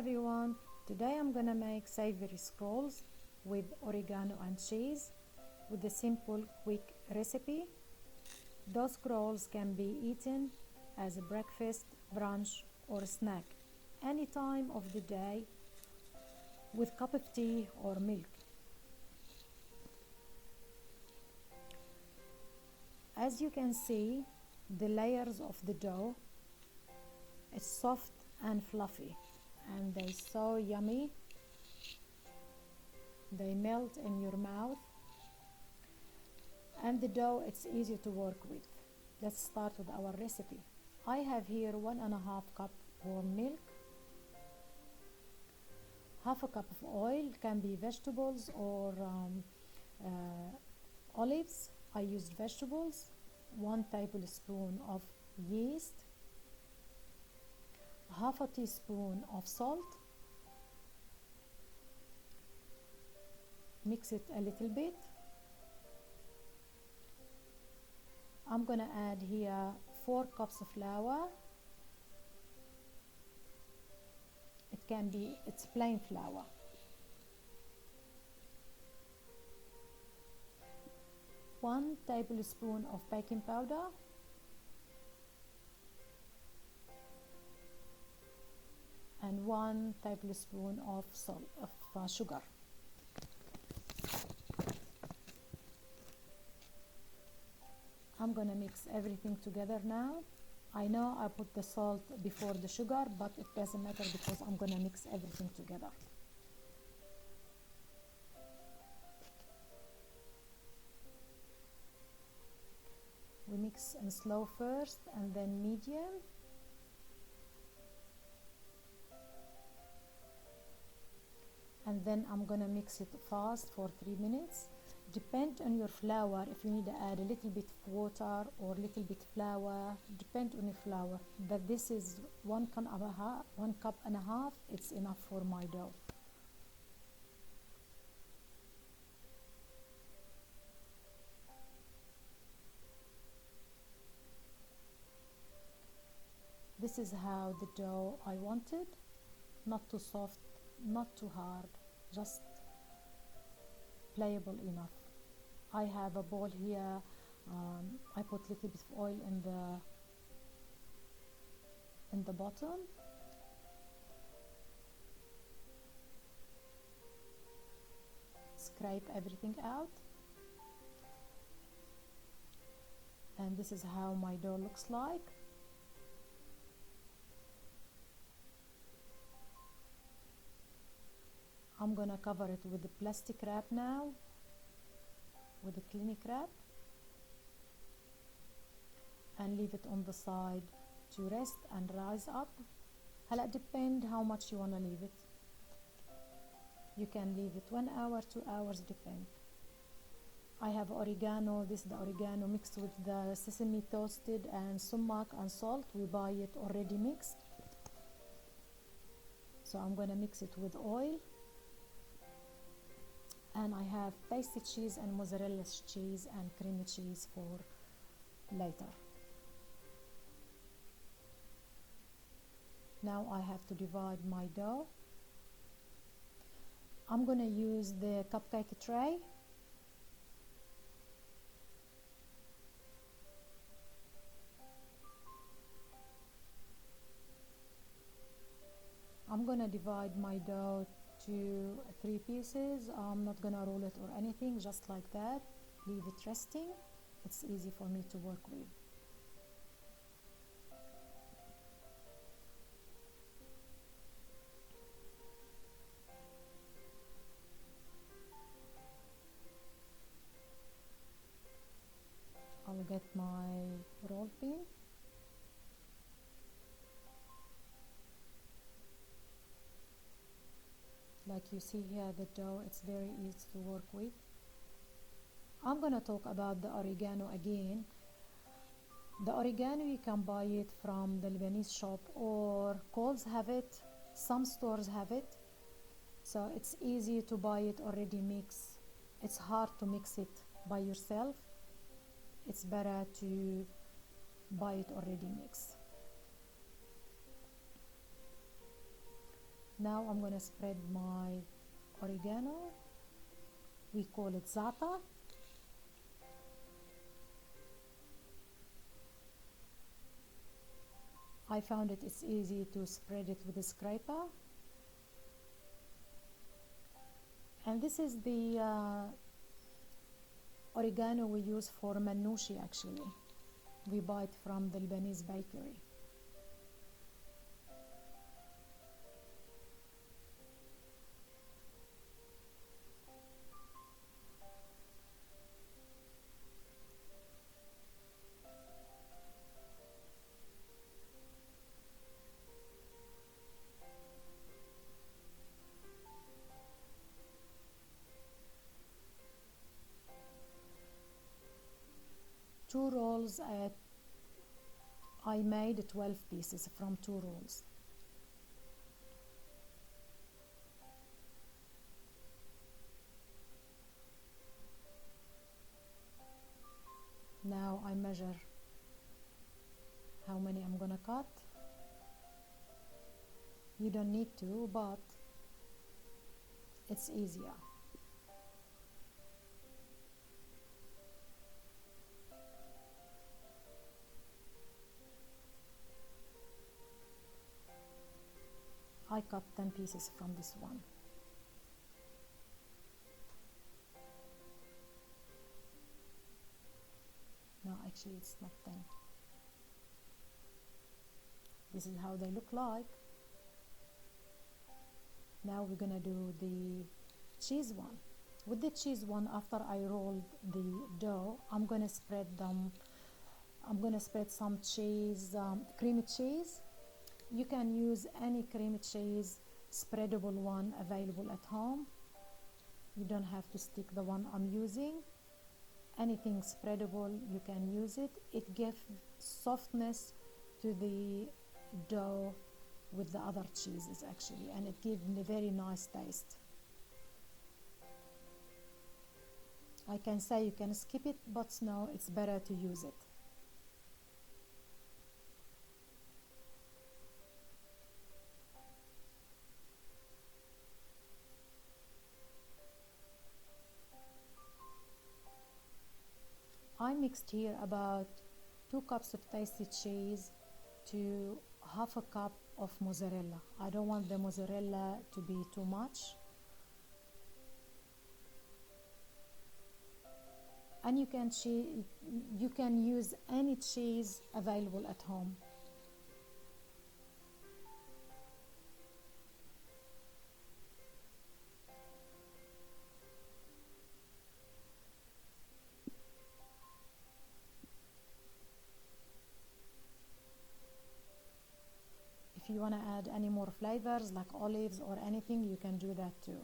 everyone, today I'm gonna make savory scrolls with oregano and cheese with a simple quick recipe. Those scrolls can be eaten as a breakfast, brunch or snack any time of the day with cup of tea or milk. As you can see, the layers of the dough, it's soft and fluffy and they're so yummy. They melt in your mouth, and the dough, it's easy to work with. Let's start with our recipe. I have here 1.5 cup warm milk, half a cup of oil, can be vegetables or olives. I used vegetables, 1 tablespoon of yeast, half a teaspoon of salt. Mix it a little bit. I'm gonna add here 4 cups of flour. It's plain flour. One tablespoon of baking powder, and 1 tablespoon of sugar. I'm gonna mix everything together now. I know I put the salt before the sugar, but it doesn't matter because I'm gonna mix everything together. We mix in slow first and then medium. And then I'm gonna mix it fast for 3 minutes. Depend on your flour, if you need to add a little bit of water or a little bit flour, depend on your flour. But this is 1 cup and a half, it's enough for my dough. This is how the dough I wanted, not too soft, not too hard, just pliable enough. I have a bowl here. I put a little bit of oil in the bottom. Scrape everything out. And this is how my dough looks like. I'm gonna cover it with a plastic wrap now, with a clinic wrap, and leave it on the side to rest and rise up. It depends how much you wanna leave it. You can leave it 1 hour, 2 hours, depend. I have oregano. This is the oregano mixed with the sesame toasted and sumac and salt. We buy it already mixed. So I'm gonna mix it with oil. And I have pasty cheese and mozzarella cheese and creamy cheese for later. Now I have to divide my dough. I'm gonna use the cupcake tray. I'm gonna divide my dough to 3 pieces. I'm not gonna roll it or anything, just like that. Leave it resting. It's easy for me to work with. I'll get my roll pin. Like you see here, the dough, it's very easy to work with. I'm gonna talk about the oregano again. The oregano, you can buy it from the Lebanese shop, or Coles have it, some stores have it. So it's easy to buy it already mixed. It's hard to mix it by yourself. It's better to buy it already mixed. Now I'm gonna spread my oregano. We call it za'atar. I found it's easy to spread it with a scraper. And this is the oregano we use for mannish actually. We buy it from the Lebanese bakery. Two rolls I made 12 pieces from 2 rolls. Now I measure how many I'm gonna cut. You don't need to, but it's easier. I cut 10 pieces from this one. No, actually it's not 10. This is how they look like. Now we're gonna do the cheese one. With the cheese one, after I rolled the dough, I'm gonna spread some cheese, creamy cheese. You can use any creamy cheese, spreadable one available at home. You don't have to stick the one I'm using. Anything spreadable, you can use it. It gives softness to the dough with the other cheeses actually, and it gives a very nice taste. I can say you can skip it, but no, it's better to use it. I mixed here about 2 cups of tasty cheese to half a cup of mozzarella. I don't want the mozzarella to be too much. And you can use any cheese available at home. If you want to add any more flavors like olives or anything, you can do that too.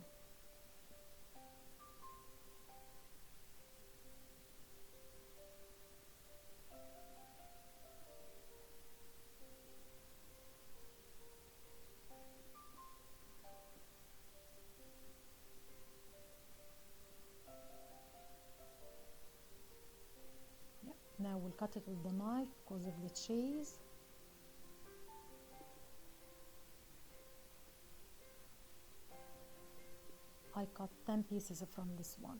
Now we'll cut it with the knife because of the cheese. I cut 10 pieces from this one.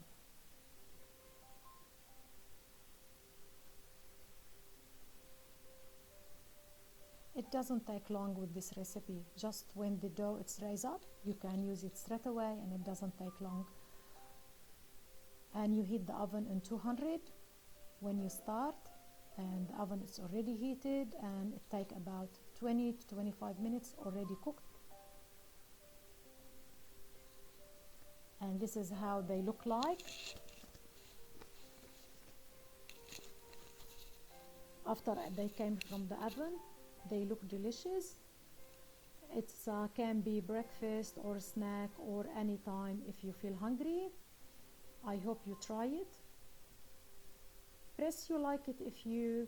It doesn't take long with this recipe. Just when the dough is raised up, you can use it straight away and it doesn't take long. And you heat the oven in 200 when you start, and the oven is already heated and it takes about 20 to 25 minutes already cooked. And this is how they look like after they came from the oven. They look delicious. It can be breakfast or snack or any time if you feel hungry. I hope you try it. Press you like it if you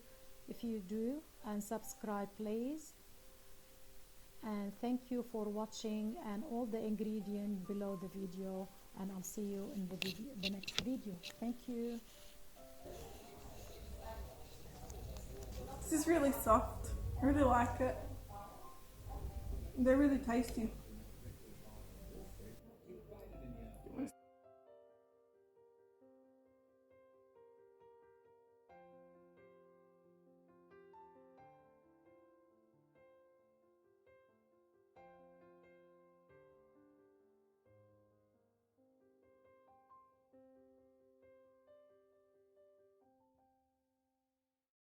do, and subscribe please. And thank you for watching, and all the ingredients below the video, and I'll see you in the next video. Thank you. This is really soft. I really like it. They're really tasty.